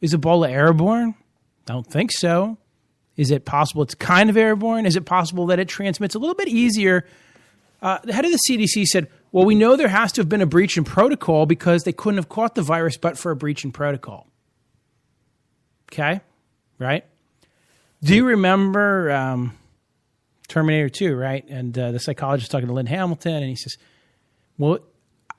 Is Ebola airborne? Don't think so. Is it possible it's kind of airborne? Is it possible that it transmits a little bit easier? The head of the CDC said, well, we know there has to have been a breach in protocol because they couldn't have caught the virus but for a breach in protocol. Okay? Right? Do you remember Terminator 2, right? And the psychologist talking to Lynn Hamilton, and he says, well,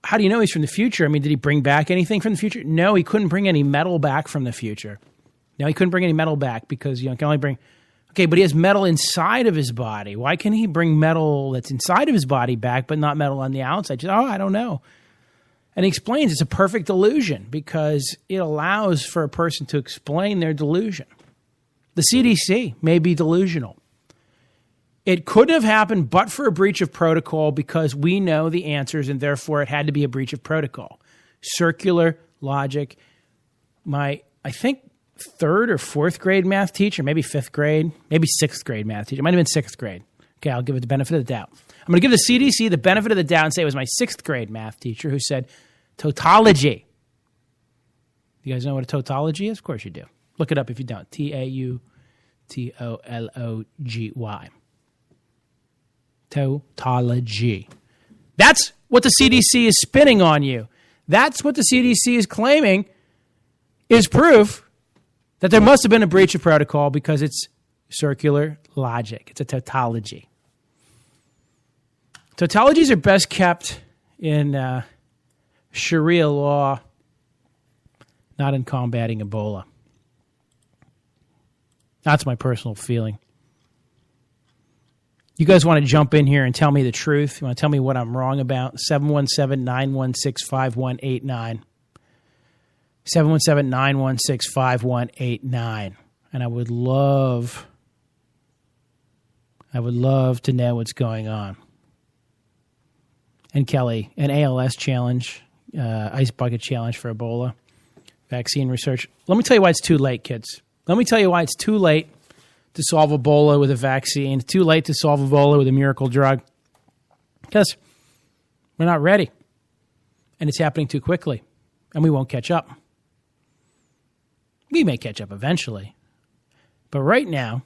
how do you know he's from the future? I mean, did he bring back anything from the future? No, he couldn't bring any metal back from the future. No, he couldn't bring any metal back because you can only bring... Okay, but he has metal inside of his body. Why can he bring metal that's inside of his body back but not metal on the outside? Just, I don't know. And he explains it's a perfect illusion because it allows for a person to explain their delusion. The CDC may be delusional. It couldn't have happened but for a breach of protocol because we know the answers and therefore it had to be a breach of protocol. Circular logic. I think, third or fourth grade math teacher, maybe fifth grade, maybe sixth grade math teacher. It might have been sixth grade. Okay, I'll give it the benefit of the doubt. I'm going to give the CDC the benefit of the doubt and say it was my sixth grade math teacher who said tautology. You guys know what a tautology is? Of course you do. Look it up if you don't. Tautology. Tautology. That's what the CDC is spinning on you. That's what the CDC is claiming is proof that there must have been a breach of protocol because it's circular logic. It's a tautology. Tautologies are best kept in Sharia law, not in combating Ebola. That's my personal feeling. You guys want to jump in here and tell me the truth? You want to tell me what I'm wrong about? 717-916-5189. 717-916-5189. And I would love to know what's going on. And Kelly, an ALS challenge, ice bucket challenge for Ebola, vaccine research. Let me tell you why it's too late, kids. Let me tell you why it's too late to solve Ebola with a vaccine. Too late to solve Ebola with a miracle drug. Because we're not ready. And it's happening too quickly. And we won't catch up. We may catch up eventually. But right now,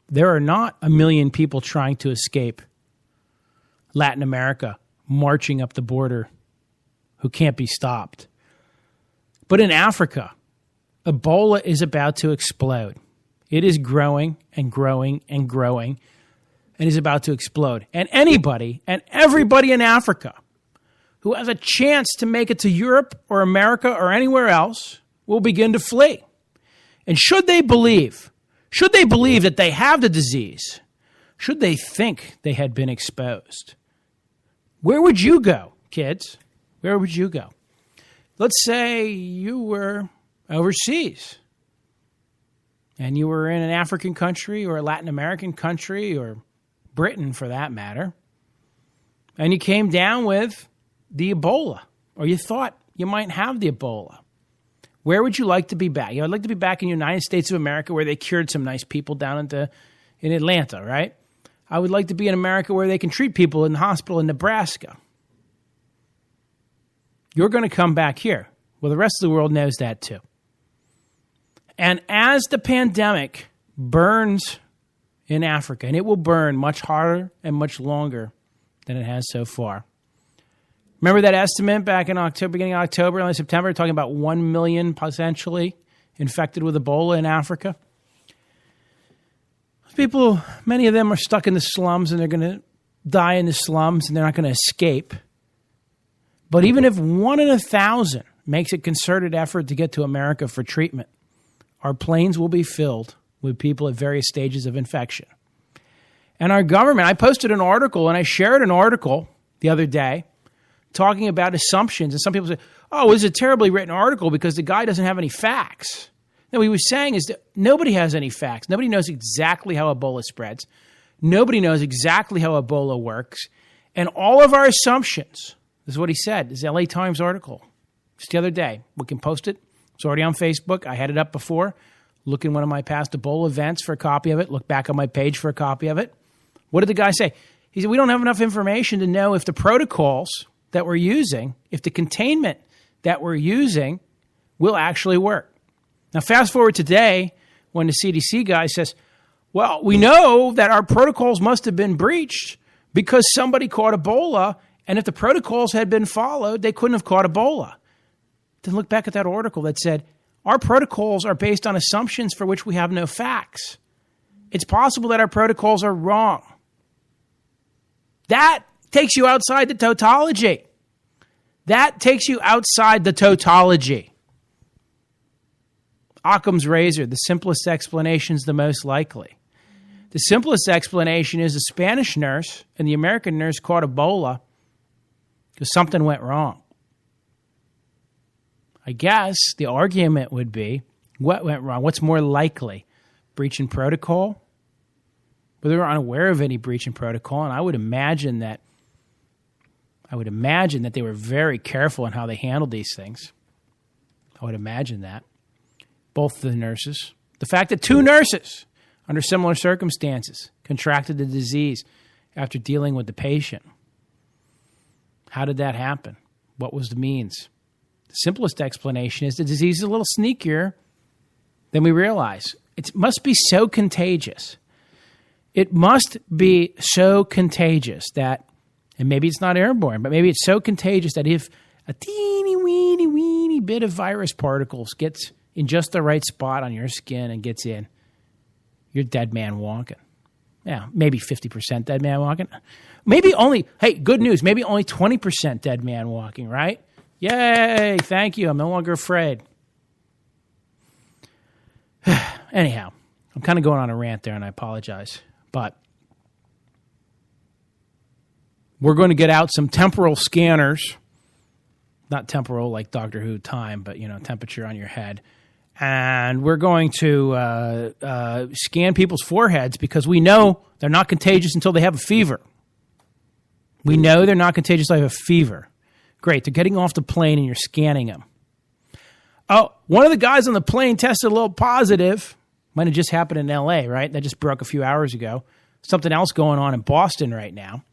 there are not 1 million people trying to escape Latin America, marching up the border, who can't be stopped. But in Africa, Ebola is about to explode. It is growing and growing and growing and is about to explode. And anybody and everybody in Africa who has a chance to make it to Europe or America or anywhere else will begin to flee. And should they believe that they have the disease, should they think they had been exposed, where would you go, kids? Where would you go? Let's say you were overseas and you were in an African country or a Latin American country or Britain for that matter, and you came down with the Ebola, or you thought you might have the Ebola. Where would you like to be back? I'd like to be back in the United States of America where they cured some nice people down in Atlanta, right? I would like to be in America where they can treat people in the hospital in Nebraska. You're going to come back here. Well, the rest of the world knows that too. And as the pandemic burns in Africa, and it will burn much harder and much longer than it has so far. Remember that estimate back in October, beginning of October, early September, talking about 1 million potentially infected with Ebola in Africa? People, many of them are stuck in the slums and they're going to die in the slums and they're not going to escape. But even if 1 in 1,000 makes a concerted effort to get to America for treatment, our planes will be filled with people at various stages of infection. And our government, I posted an article and I shared an article the other day talking about assumptions. And some people say, oh, this is a terribly written article because the guy doesn't have any facts. No, what he was saying is that nobody has any facts. Nobody knows exactly how Ebola spreads. Nobody knows exactly how Ebola works. And all of our assumptions, this is what he said, this is the LA Times article just the other day. We can post it. It's already on Facebook. I had it up before. Look in one of my past Ebola events for a copy of it. Look back on my page for a copy of it. What did the guy say? He said, we don't have enough information to know if the protocols that we're using, if the containment that we're using will actually work. Now, fast forward today when the CDC guy says, well, we know that our protocols must have been breached because somebody caught Ebola, and if the protocols had been followed, they couldn't have caught Ebola. Then look back at that article that said, our protocols are based on assumptions for which we have no facts. It's possible that our protocols are wrong. That takes you outside the tautology. That takes you outside the tautology. Occam's razor, the simplest explanation is the most likely. The simplest explanation is the Spanish nurse and the American nurse caught Ebola because something went wrong. I guess the argument would be, what went wrong? What's more likely? Breach in protocol? But they were unaware of any breach in protocol, and I would imagine that they were very careful in how they handled these things. I would imagine that. Both the nurses. The fact that 2 nurses, under similar circumstances, contracted the disease after dealing with the patient. How did that happen? What was the means? The simplest explanation is the disease is a little sneakier than we realize. It must be so contagious. It must be so contagious that, and maybe it's not airborne, but maybe it's so contagious that if a teeny, weeny bit of virus particles gets in just the right spot on your skin and gets in, you're dead man walking. Yeah, maybe 50% dead man walking. Maybe only, hey, good news, maybe only 20% dead man walking, right? Yay, thank you. I'm no longer afraid. Anyhow, I'm kind of going on a rant there, and I apologize. But we're going to get out some temporal scanners. Not temporal like Doctor Who time, but, temperature on your head. And we're going to scan people's foreheads because we know they're not contagious until they have a fever. We know they're not contagious until they have a fever. Great. They're getting off the plane and you're scanning them. Oh, one of the guys on the plane tested a little positive. Might have just happened in L.A., right? That just broke a few hours ago. Something else going on in Boston right now.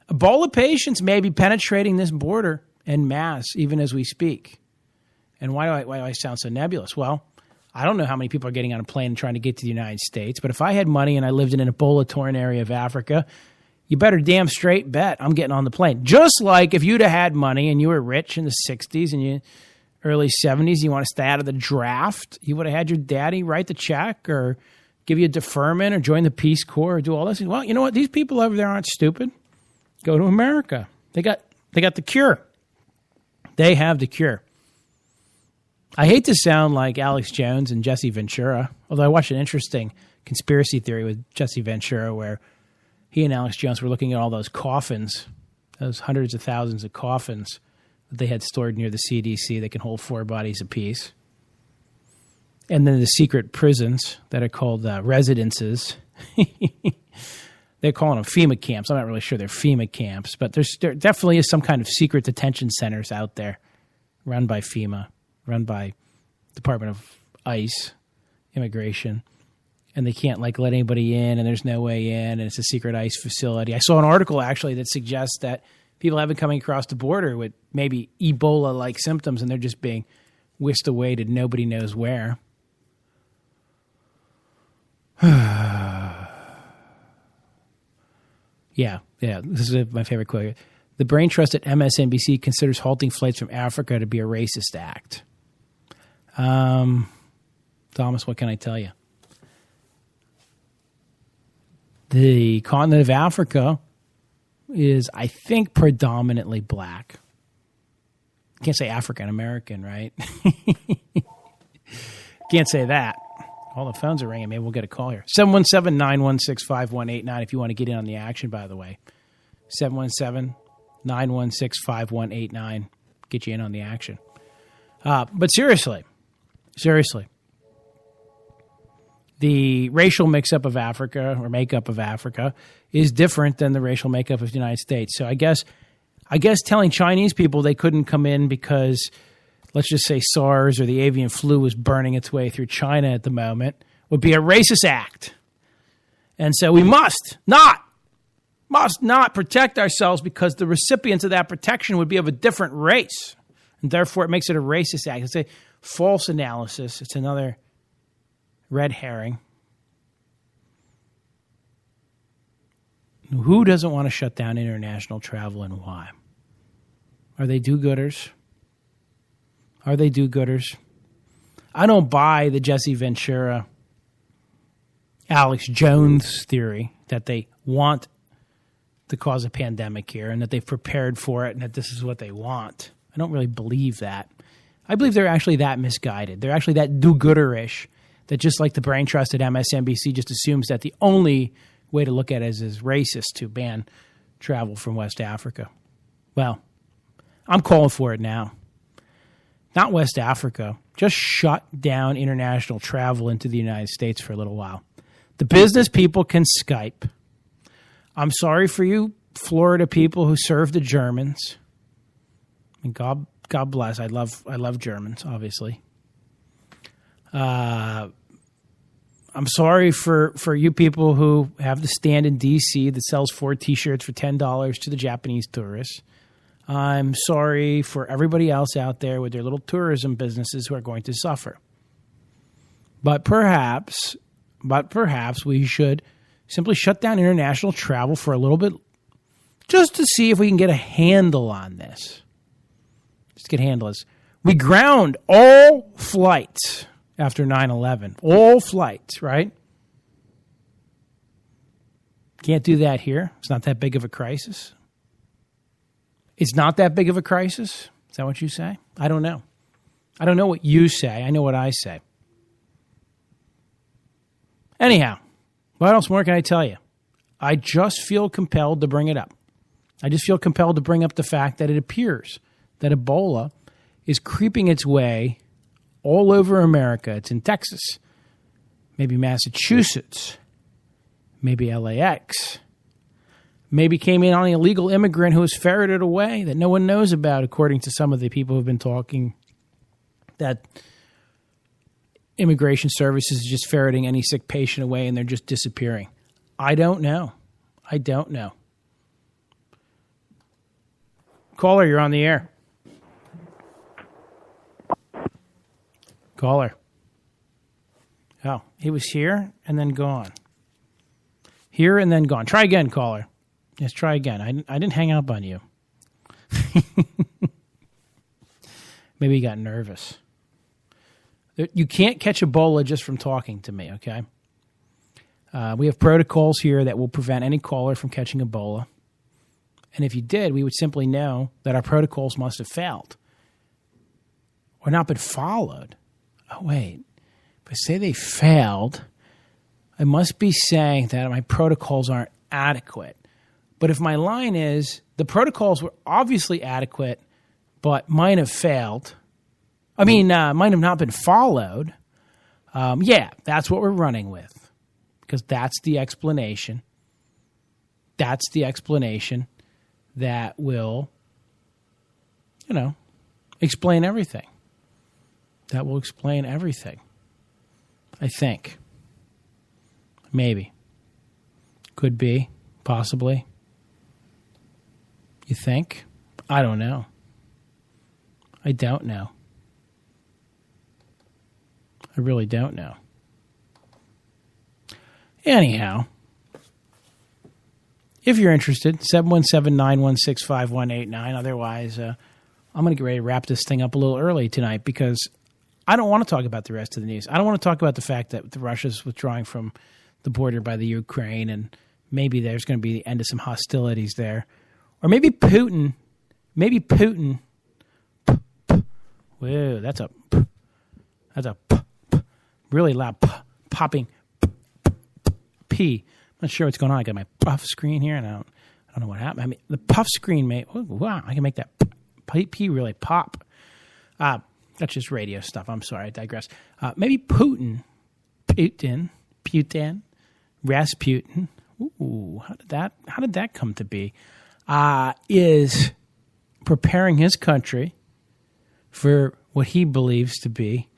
Ebola patients may be penetrating this border en masse even as we speak. And why do I sound so nebulous? Well, I don't know how many people are getting on a plane and trying to get to the United States, but if I had money and I lived in an Ebola-torn area of Africa, you better damn straight bet I'm getting on the plane. Just like if you'd have had money and you were rich in the 60s and early 70s, you want to stay out of the draft, you would have had your daddy write the check or give you a deferment or join the Peace Corps or do all this. Well, you know what? These people over there aren't stupid. Go to America. They got the cure. They have the cure. I hate to sound like Alex Jones and Jesse Ventura, although I watched an interesting conspiracy theory with Jesse Ventura where he and Alex Jones were looking at all those coffins, those hundreds of thousands of coffins that they had stored near the CDC that can hold 4 bodies apiece. And then the secret prisons that are called residences. They're calling them FEMA camps. I'm not really sure they're FEMA camps, but there definitely is some kind of secret detention centers out there run by FEMA, run by Department of ICE, Immigration, and they can't let anybody in, and there's no way in, and it's a secret ICE facility. I saw an article actually that suggests that people have been coming across the border with maybe Ebola-like symptoms, and they're just being whisked away to nobody knows where. Yeah, this is my favorite quote. The brain trust at MSNBC considers halting flights from Africa to be a racist act. Thomas, what can I tell you? The continent of Africa is, I think, predominantly black. Can't say African American, right? Can't say that. All the phones are ringing. Maybe we'll get a call here. 717-916-5189 if you want to get in on the action, by the way. 717-916-5189. Get you in on the action. But seriously, the racial mix-up of Africa or makeup of Africa is different than the racial makeup of the United States. So I guess telling Chinese people they couldn't come in because, let's just say, SARS or the avian flu was burning its way through China at the moment would be a racist act. And so we must not protect ourselves because the recipients of that protection would be of a different race. And therefore it makes it a racist act. And say, false analysis. It's another red herring. Who doesn't want to shut down international travel and why? Are they do-gooders? Are they do-gooders? I don't buy the Jesse Ventura, Alex Jones theory that they want to cause a pandemic here and that they've prepared for it and that this is what they want. I don't really believe that. I believe they're actually that misguided. They're actually that do-gooderish that just like the brain trust at MSNBC just assumes that the only way to look at it is racist to ban travel from West Africa. Well, I'm calling for it now. Not West Africa. Just shut down international travel into the United States for a little while. The business people can Skype. I'm sorry for you Florida people who serve the Germans. And God bless. I love Germans, obviously. I'm sorry for you people who have the stand in D.C. that sells 4 T-shirts for $10 to the Japanese tourists. I'm sorry for everybody else out there with their little tourism businesses who are going to suffer. But perhaps we should simply shut down international travel for a little bit just to see if we can get a handle on this. Just get a handle on this. We ground all flights after 9/11. All flights, right? Can't do that here. It's not that big of a crisis. It's not that big of a crisis? Is that what you say? I don't know. I don't know what you say. I know what I say. Anyhow, what else more can I tell you? I just feel compelled to bring it up. I just feel compelled to bring up the fact that it appears that Ebola is creeping its way all over America. It's in Texas, maybe Massachusetts, maybe LAX, maybe came in on an illegal immigrant who was ferreted away that no one knows about, according to some of the people who've been talking, that immigration services is just ferreting any sick patient away and they're just disappearing. I don't know. I don't know. Caller, you're on the air. Caller. Oh, he was here and then gone. Here and then gone. Try again, caller. Yes, try again. I didn't hang up on you. Maybe he got nervous. You can't catch Ebola just from talking to me, okay? We have protocols here that will prevent any caller from catching Ebola. And if you did, we would simply know that our protocols must have failed or not been followed. Oh, wait. If I say they failed, I must be saying that my protocols aren't adequate. But if my line is the protocols were obviously adequate but might have failed, might have not been followed, yeah, that's what we're running with. Because that's the explanation. That's the explanation that will, explain everything. That will explain everything. I think. Maybe. Could be. Possibly. You think? I don't know. I don't know. I really don't know. Anyhow, if you're interested, 717-916-5189. Otherwise, I'm going to get ready to wrap this thing up a little early tonight because I don't want to talk about the rest of the news. I don't want to talk about the fact that Russia's withdrawing from the border by the Ukraine and maybe there's going to be the end of some hostilities there. Or maybe Putin. Whoa, that's a really loud popping P. I'm not sure what's going on. I got my puff screen here, and I don't know what happened. I mean, the puff screen made wow. I can make that P really pop. That's just radio stuff. I'm sorry, I digress. Maybe Putin, Rasputin. Ooh, how did that come to be? Is preparing his country for what he believes to be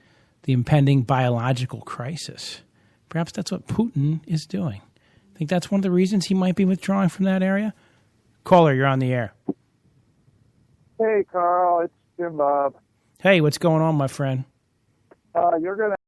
the impending biological crisis. Perhaps that's what Putin is doing. I think that's one of the reasons he might be withdrawing from that area. Caller, you're on the air. Hey, Carl, it's Jim Bob. Hey, what's going on, my friend? You're going to